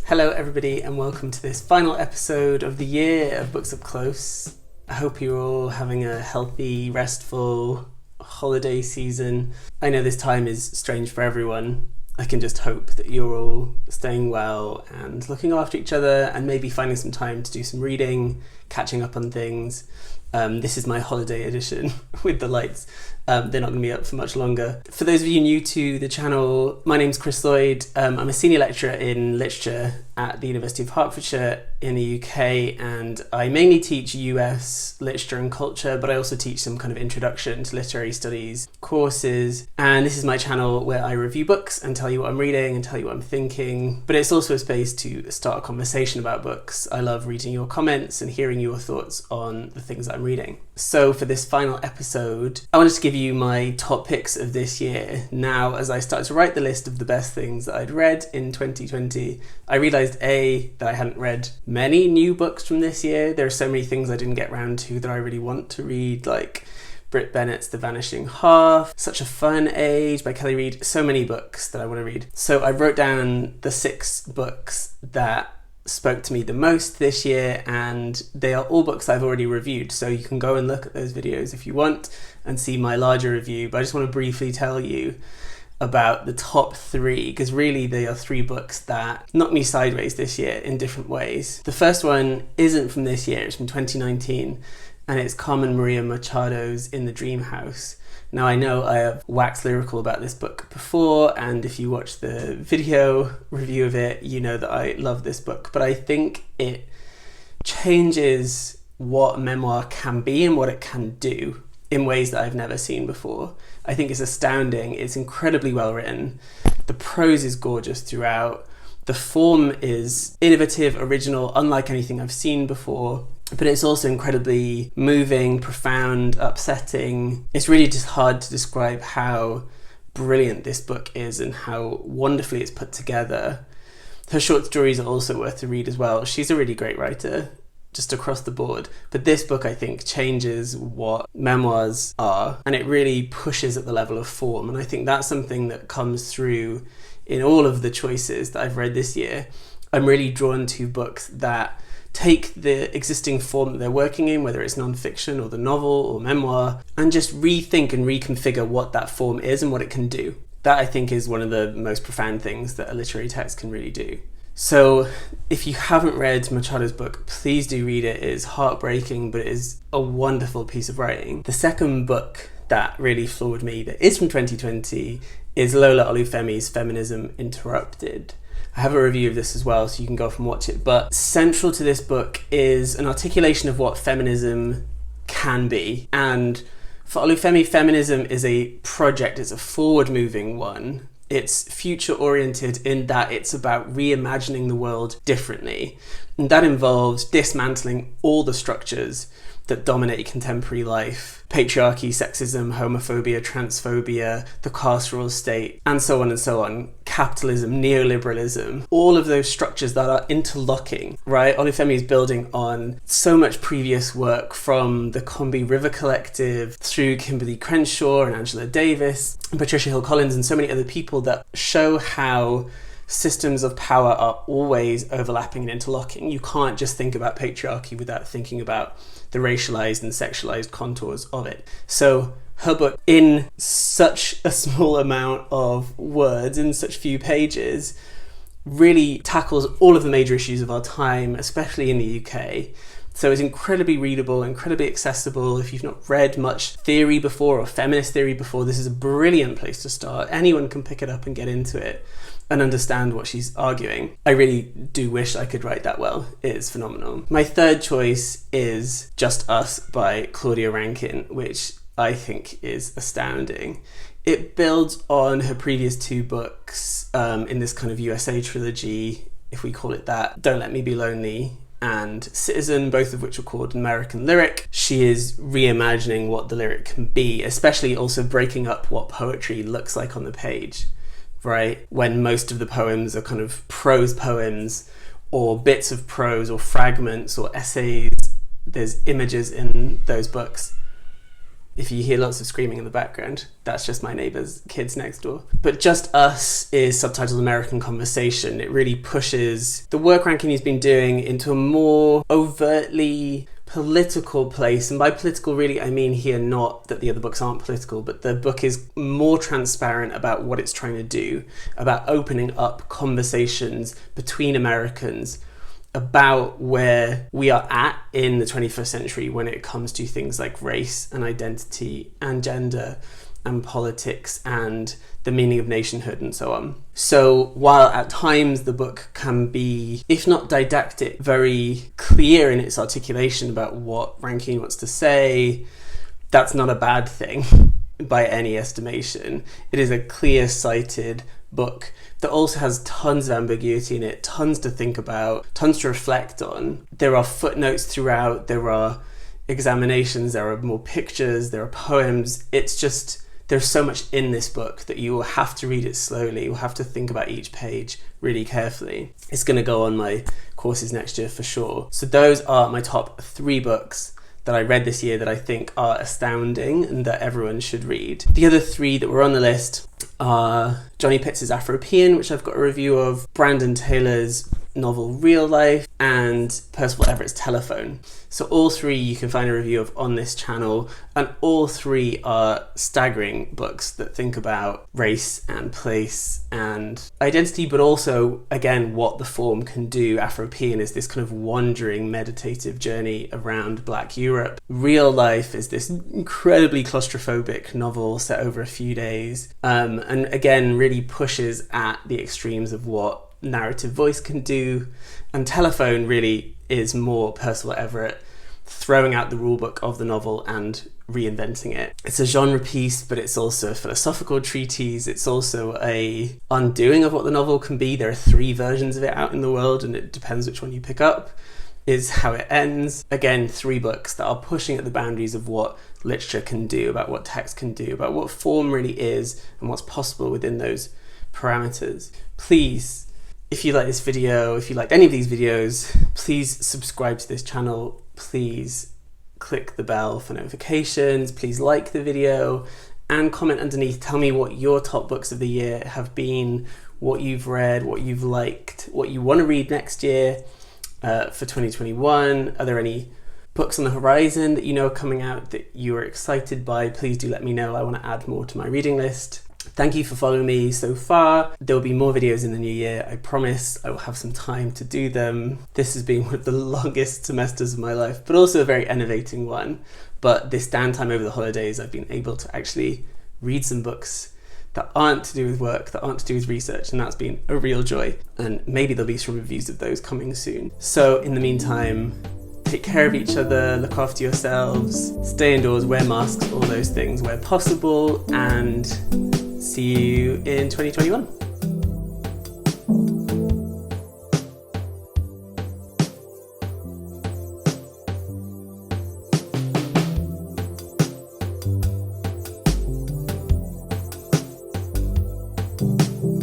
Hello everybody and welcome to this final episode of the year of Books Up Close. I hope you're all having a healthy, restful holiday season. I know this time is strange for everyone. I can just hope that you're all staying well and looking after each other and maybe finding some time to do some reading, catching up on things. This is my holiday edition with the lights. They're not going to be up for much longer. For those of you new to the channel, my name's Chris Lloyd. I'm a senior lecturer in literature at the University of Hertfordshire in the UK, and I mainly teach US literature and culture, but I also teach some kind of introduction to literary studies courses. And this is my channel where I review books and tell you what I'm reading and tell you what I'm thinking. But it's also a space to start a conversation about books. I love reading your comments and hearing your thoughts on the things that I'm reading. So for this final episode, I wanted to give you my top picks of this year. Now, as I started to write the list of the best things that I'd read in 2020, I realised that I hadn't read many new books from this year. There are so many things I didn't get round to that I really want to read, like Britt Bennett's The Vanishing Half, Such a Fun Age by Kelly Reid, so many books that I want to read. So I wrote down the 6 books that spoke to me the most this year, and they are all books I've already reviewed, so you can go and look at those videos if you want and see my larger review. But I just want to briefly tell you about the top 3, because really they are 3 books that knocked me sideways this year in different ways. The first one isn't from this year, it's from 2019, and it's Carmen Maria Machado's In the Dream House. Now, I know I have waxed lyrical about this book before, and if you watch the video review of it, you know that I love this book, but I think it changes what memoir can be and what it can do in ways that I've never seen before. I think it's astounding. It's incredibly well written. The prose is gorgeous throughout. The form is innovative, original, unlike anything I've seen before. But it's also incredibly moving, profound, upsetting. It's really just hard to describe how brilliant this book is and how wonderfully it's put together. Her short stories are also worth to read as well. She's a really great writer, just across the board. But this book, I think, changes what memoirs are, and it really pushes at the level of form. And I think that's something that comes through in all of the choices that I've read this year. I'm really drawn to books that take the existing form that they're working in, whether it's non-fiction or the novel or memoir, and just rethink and reconfigure what that form is and what it can do. That, I think, is one of the most profound things that a literary text can really do. So if you haven't read Machado's book, please do read it. It is heartbreaking, but it is a wonderful piece of writing. The second book that really floored me, that is from 2020, is Lola Olufemi's Feminism Interrupted. I have a review of this as well, so you can go off and watch it. But central to this book is an articulation of what feminism can be. And for Olufemi, feminism is a project, it's a forward-moving one. It's future-oriented in that it's about reimagining the world differently. And that involves dismantling all the structures that dominate contemporary life. Patriarchy, sexism, homophobia, transphobia, the carceral state, and so on and so on. Capitalism, neoliberalism, all of those structures that are interlocking, right? Olufemi is building on so much previous work from the Combe River Collective through Kimberly Crenshaw and Angela Davis, and Patricia Hill Collins, and so many other people that show how systems of power are always overlapping and interlocking. You can't just think about patriarchy without thinking about the racialized and sexualized contours of it. So her book, in such a small amount of words, in such few pages, really tackles all of the major issues of our time, especially in the UK. So it's incredibly readable, incredibly accessible. If you've not read much theory before or feminist theory before, this is a brilliant place to start. Anyone can pick it up and get into it and understand what she's arguing. I really do wish I could write that well. It is phenomenal. My third choice is Just Us by Claudia Rankine, which I think is astounding. It builds on her previous 2 books in this kind of USA trilogy, if we call it that, Don't Let Me Be Lonely and Citizen, both of which are called American Lyric. She is reimagining what the lyric can be, especially also breaking up what poetry looks like on the page. Right? When most of the poems are kind of prose poems or bits of prose or fragments or essays, there's images in those books. If you hear lots of screaming in the background, that's just my neighbour's kids next door. But Just Us is subtitled American Conversation. It really pushes the work Rankini's been doing into a more overtly political place. And by political, really, I mean here not that the other books aren't political, but the book is more transparent about what it's trying to do, about opening up conversations between Americans about where we are at in the 21st century when it comes to things like race and identity and gender and politics and the meaning of nationhood and so on. So while at times the book can be, if not didactic, very clear in its articulation about what Rankine wants to say, that's not a bad thing by any estimation. It is a clear-sighted book that also has tons of ambiguity in it, tons to think about, tons to reflect on. There are footnotes throughout, there are examinations, there are more pictures, there are poems. It's just, there's so much in this book that you will have to read it slowly. You'll have to think about each page really carefully. It's going to go on my courses next year for sure. So those are my top 3 books that I read this year that I think are astounding and that everyone should read. The other 3 that were on the list are Johnny Pitts' Afropean, which I've got a review of, Brandon Taylor's novel Real Life, and Percival Everett's Telephone. So all 3 you can find a review of on this channel, and all 3 are staggering books that think about race and place and identity, but also, again, what the form can do. Afropean is this kind of wandering, meditative journey around Black Europe. Real Life is this incredibly claustrophobic novel set over a few days, and again, really pushes at the extremes of what narrative voice can do. And Telephone really is more Percival Everett throwing out the rulebook of the novel and reinventing it. It's a genre piece, but it's also a philosophical treatise. It's also a undoing of what the novel can be. There are 3 versions of it out in the world, and it depends which one you pick up, is how it ends. Again, 3 books that are pushing at the boundaries of what literature can do, about what text can do, about what form really is, and what's possible within those parameters. Please, if you like this video, if you liked any of these videos, please subscribe to this channel. Please click the bell for notifications. Please like the video and comment underneath. Tell me what your top books of the year have been, what you've read, what you've liked, what you want to read next year for 2021. Are there any books on the horizon that you know are coming out that you are excited by? Please do let me know. I want to add more to my reading list. Thank you for following me so far. There will be more videos in the new year, I promise. I will have some time to do them. This has been one of the longest semesters of my life, but also a very innovating one. But this downtime over the holidays, I've been able to actually read some books that aren't to do with work, that aren't to do with research, and that's been a real joy. And maybe there'll be some reviews of those coming soon. So in the meantime, take care of each other, look after yourselves, stay indoors, wear masks, all those things where possible, and see you in 2021.